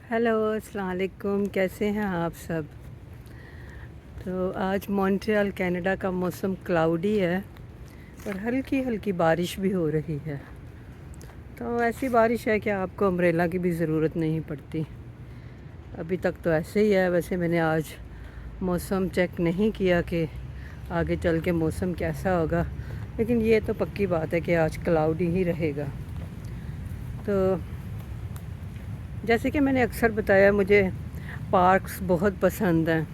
Hello अस्सलाम वालेकुम, कैसे हैं आप सब। तो आज मॉन्ट्रियल कनाडा का मौसम क्लाउडी है और हल्की हल्की बारिश भी हो रही है। तो ऐसी बारिश है कि आपको अम्ब्रेला की भी ज़रूरत नहीं पड़ती। अभी तक तो ऐसे ही है। वैसे मैंने आज मौसम चेक नहीं किया कि आगे चल के मौसम कैसा होगा, लेकिन ये तो पक्की बात है कि आज क्लाउडी ही रहेगा। तो जैसे कि मैंने अक्सर बताया, मुझे पार्क्स बहुत पसंद हैं।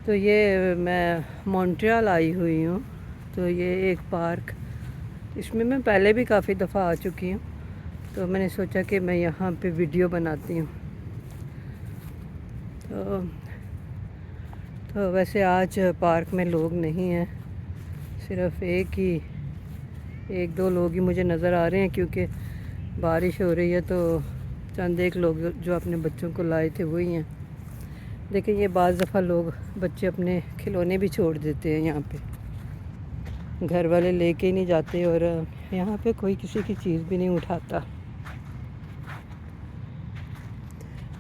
तो ये मैं मॉन्ट्रियल आई हुई हूँ। तो ये एक पार्क, इसमें मैं पहले भी काफ़ी दफ़ा आ चुकी हूँ। तो मैंने सोचा कि मैं यहाँ पे वीडियो बनाती हूँ। तो वैसे आज पार्क में लोग नहीं हैं, सिर्फ एक दो लोग ही मुझे नज़र आ रहे हैं, क्योंकि बारिश हो रही है। तो चंद एक लोग जो अपने बच्चों को लाए थे वही हैं। देखिए, ये बाज़ दफ़ा लोग बच्चे अपने खिलौने भी छोड़ देते हैं यहाँ पे, घर वाले लेके ही नहीं जाते और यहाँ पे कोई किसी की चीज़ भी नहीं उठाता।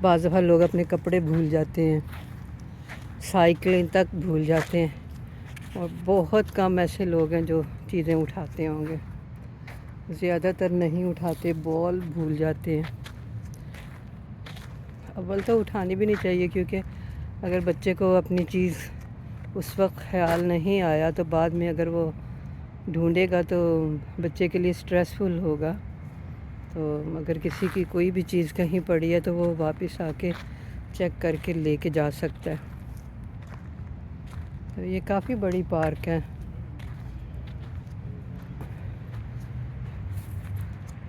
बाज़ दफ़ा लोग अपने कपड़े भूल जाते हैं, साइकिलें तक भूल जाते हैं, और बहुत कम ऐसे लोग हैं जो चीज़ें उठाते होंगे। ज़्यादातर नहीं उठाते, बॉल भूल जाते हैं। अव्वल तो उठानी भी नहीं चाहिए, क्योंकि अगर बच्चे को अपनी चीज़ उस वक्त ख्याल नहीं आया तो बाद में अगर वो ढूंढेगा तो बच्चे के लिए स्ट्रेसफुल होगा। तो अगर किसी की कोई भी चीज़ कहीं पड़ी है तो वो वापस आके चेक करके लेके जा सकता है। तो ये काफ़ी बड़ी पार्क है।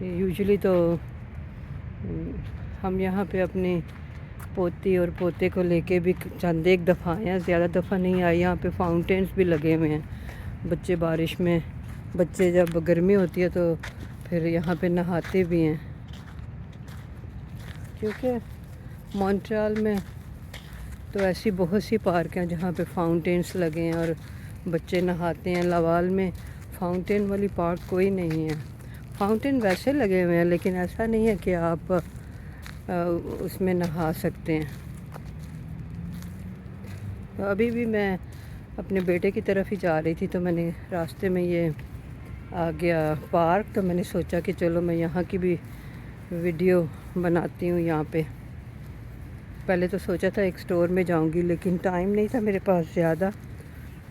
यूजुअली तो हम यहाँ पे अपनी पोती और पोते को लेके भी चंद एक दफ़ा आए हैं, ज़्यादा दफ़ा नहीं आए। यहाँ पे फाउंटेन्स भी लगे हुए हैं। बच्चे बारिश में, बच्चे जब गर्मी होती है तो फिर यहाँ पे नहाते भी हैं, क्योंकि मॉन्ट्रियल में तो ऐसी बहुत सी पार्क हैं जहाँ पे फाउंटेन्स लगे हैं और बच्चे नहाते हैं। लवाल में फाउंटेन वाली पार्क कोई नहीं है। फाउंटेन वैसे लगे हुए हैं, लेकिन ऐसा नहीं है कि आप उसमें नहा सकते हैं। तो अभी भी मैं अपने बेटे की तरफ ही जा रही थी, तो मैंने रास्ते में ये आ गया पार्क। तो मैंने सोचा कि चलो मैं यहाँ की भी वीडियो बनाती हूँ। यहाँ पे पहले तो सोचा था एक स्टोर में जाऊँगी, लेकिन टाइम नहीं था मेरे पास ज़्यादा।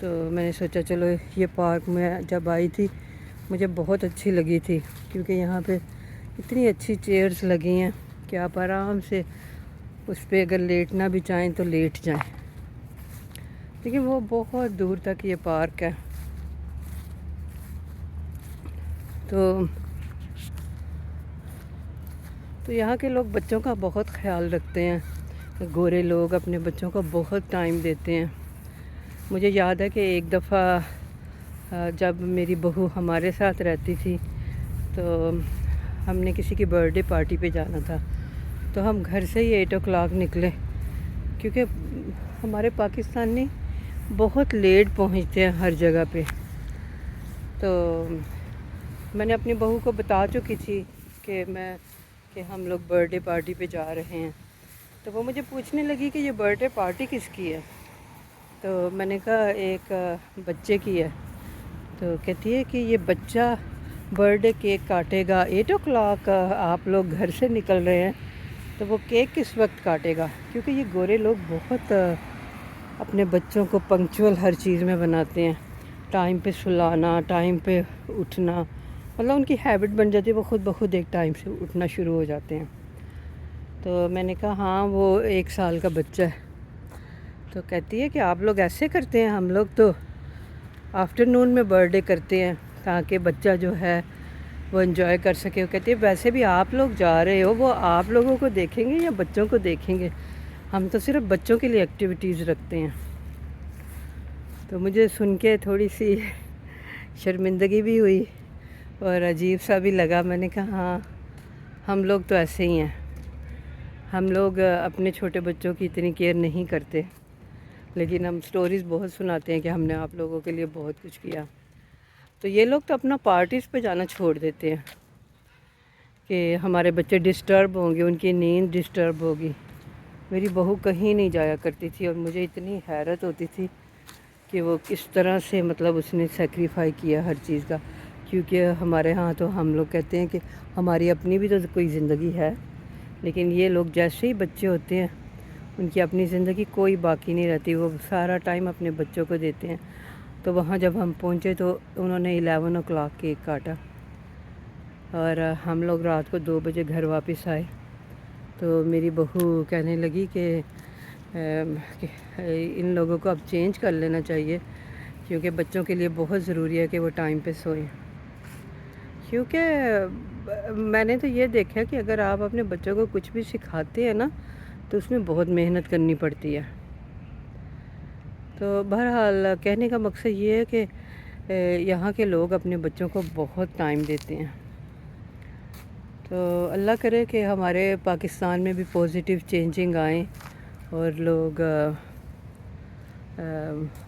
तो मैंने सोचा चलो ये पार्क में जब आई थी मुझे बहुत अच्छी लगी थी, क्योंकि यहाँ पे इतनी अच्छी चेयर्स लगी हैं कि आप आराम से उस पर अगर लेटना भी चाहें तो लेट जाएं। लेकिन वो बहुत दूर तक ये पार्क है। तो यहाँ के लोग बच्चों का बहुत ख्याल रखते हैं। गोरे लोग अपने बच्चों को बहुत टाइम देते हैं। मुझे याद है कि एक दफ़ा जब मेरी बहू हमारे साथ रहती थी, तो हमने किसी की बर्थडे पार्टी पे जाना था। तो हम घर से ही 8 o'clock निकले, क्योंकि हमारे पाकिस्तानी बहुत लेट पहुंचते हैं हर जगह पे। तो मैंने अपनी बहू को बता चुकी थी कि हम लोग बर्थडे पार्टी पे जा रहे हैं। तो वो मुझे पूछने लगी कि ये बर्थडे पार्टी किसकी है। तो मैंने कहा एक बच्चे की है। तो कहती है कि ये बच्चा बर्थडे केक काटेगा 8 o'clock, आप लोग घर से निकल रहे हैं तो वो केक किस वक्त काटेगा। क्योंकि ये गोरे लोग बहुत अपने बच्चों को पंक्चुअल हर चीज़ में बनाते हैं। टाइम पे सुलाना, टाइम पे उठना, मतलब उनकी हैबिट बन जाती है। वो खुद ब खुद एक टाइम से उठना शुरू हो जाते हैं। तो मैंने कहा हाँ, वो 1 साल का बच्चा है। तो कहती है कि आप लोग ऐसे करते हैं, हम लोग तो आफ्टरनून में बर्थडे करते हैं ताकि बच्चा जो है वो एंजॉय कर सके। वो कहती है वैसे भी आप लोग जा रहे हो, वो आप लोगों को देखेंगे या बच्चों को देखेंगे, हम तो सिर्फ बच्चों के लिए एक्टिविटीज़ रखते हैं। तो मुझे सुन के थोड़ी सी शर्मिंदगी भी हुई और अजीब सा भी लगा। मैंने कहा हाँ, हम लोग तो ऐसे ही हैं। हम लोग अपने छोटे बच्चों की इतनी केयर नहीं करते, लेकिन हम स्टोरीज़ बहुत सुनाते हैं कि हमने आप लोगों के लिए बहुत कुछ किया। तो ये लोग तो अपना पार्टीज़ पे जाना छोड़ देते हैं। کہ ہمارے بچے ڈسٹرب ہوں گے، ان کی نیند ڈسٹرب ہوگی۔ میری بہو کہیں نہیں جایا کرتی تھی اور مجھے اتنی حیرت ہوتی تھی کہ وہ کس طرح سے مطلب اس نے سیکریفائی کیا ہر چیز کا، کیونکہ ہمارے ہاں تو ہم لوگ کہتے ہیں کہ ہماری اپنی بھی تو کوئی زندگی ہے، لیکن یہ لوگ جیسے ہی بچے ہوتے ہیں ان کی اپنی زندگی کوئی باقی نہیں رہتی، وہ سارا ٹائم اپنے بچوں کو دیتے ہیں۔ تو وہاں جب ہم پہنچے تو انہوں نے 11 o'clock کیک کاٹا اور ہم لوگ رات کو 2 بجے گھر واپس آئے۔ تو میری بہو کہنے لگی کہ ان لوگوں کو اب چینج کر لینا چاہیے، کیونکہ بچوں کے لیے بہت ضروری ہے کہ وہ ٹائم پہ سوئیں۔ کیونکہ میں نے تو یہ دیکھا کہ اگر آپ اپنے بچوں کو کچھ بھی سکھاتے ہیں نا تو اس میں بہت محنت کرنی پڑتی ہے۔ تو بہرحال کہنے کا مقصد یہ ہے کہ یہاں کے لوگ اپنے بچوں کو بہت ٹائم دیتے ہیں۔ تو اللہ کرے کہ ہمارے پاکستان میں بھی پازیٹیو چینجنگ آئیں اور لوگ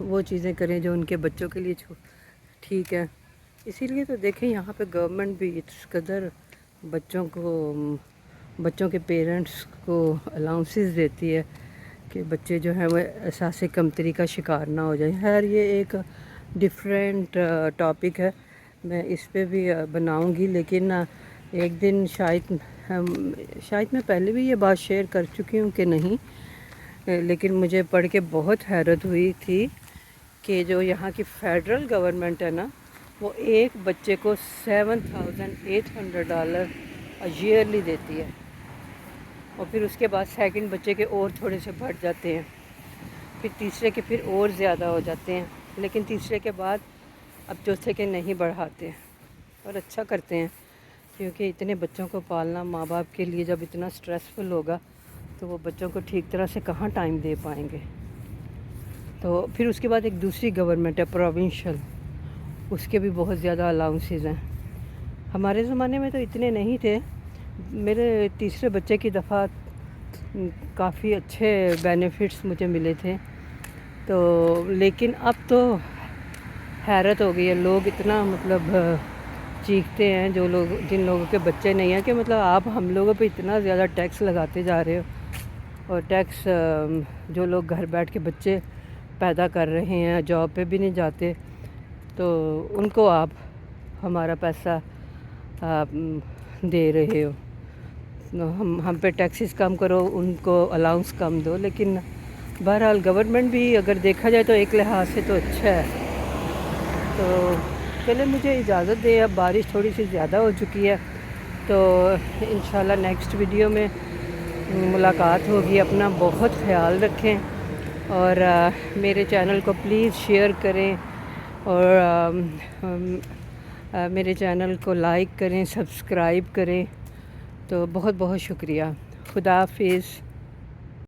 وہ چیزیں کریں جو ان کے بچوں کے لیے ٹھیک ہے۔ اسی لیے تو دیکھیں یہاں پہ گورنمنٹ بھی اس قدر بچوں کے پیرنٹس کو الاؤنسز دیتی ہے کہ بچے جو ہیں وہ احساس کمتری کا شکار نہ ہو جائیں۔ خیر یہ ایک ڈیفرینٹ ٹاپک ہے، میں اس پہ بھی بناؤں گی، لیکن ایک دن شاید میں پہلے بھی یہ بات شیئر کر چکی ہوں کہ نہیں، لیکن مجھے پڑھ کے بہت حیرت ہوئی تھی کہ جو یہاں کی فیڈرل گورنمنٹ ہے نا، وہ ایک بچے کو $7,800 ایئرلی دیتی ہے، اور پھر اس کے بعد سیکنڈ بچے کے اور تھوڑے سے بڑھ جاتے ہیں، پھر تیسرے کے پھر اور زیادہ ہو جاتے ہیں، لیکن تیسرے کے بعد اب چوتھے کے نہیں بڑھاتے ہیں، اور اچھا کرتے ہیں، کیونکہ اتنے بچوں کو پالنا ماں باپ کے لیے جب اتنا سٹریسفل ہوگا تو وہ بچوں کو ٹھیک طرح سے کہاں ٹائم دے پائیں گے۔ تو پھر اس کے بعد ایک دوسری گورنمنٹ ہے پروونشل، اس کے بھی بہت زیادہ الاؤنسز ہیں۔ ہمارے زمانے میں تو اتنے نہیں تھے، میرے تیسرے بچے کی دفعہ کافی اچھے بینیفٹس مجھے ملے تھے، تو لیکن اب تو حیرت ہو گئی ہے، لوگ اتنا مطلب چیختے ہیں جن لوگوں کے بچے نہیں ہیں کہ مطلب آپ ہم لوگوں پہ اتنا زیادہ ٹیکس لگاتے جا رہے ہو، اور ٹیکس جو لوگ گھر بیٹھ کے بچے پیدا کر رہے ہیں، جاب پہ بھی نہیں جاتے، تو ان کو آپ ہمارا پیسہ دے رہے ہو، ہم پہ ٹیکسز کم کرو، ان کو الاؤنس کم دو۔ لیکن بہرحال گورنمنٹ بھی اگر دیکھا جائے تو ایک لحاظ سے تو اچھا ہے۔ تو چلے مجھے اجازت دے، اب بارش تھوڑی سی زیادہ ہو چکی ہے، تو انشاءاللہ نیکسٹ ویڈیو میں ملاقات ہوگی۔ اپنا بہت خیال رکھیں اور میرے چینل کو پلیز شیئر کریں، اور میرے چینل کو لائک کریں، سبسکرائب کریں، تو بہت بہت شکریہ۔ خدا حافظ۔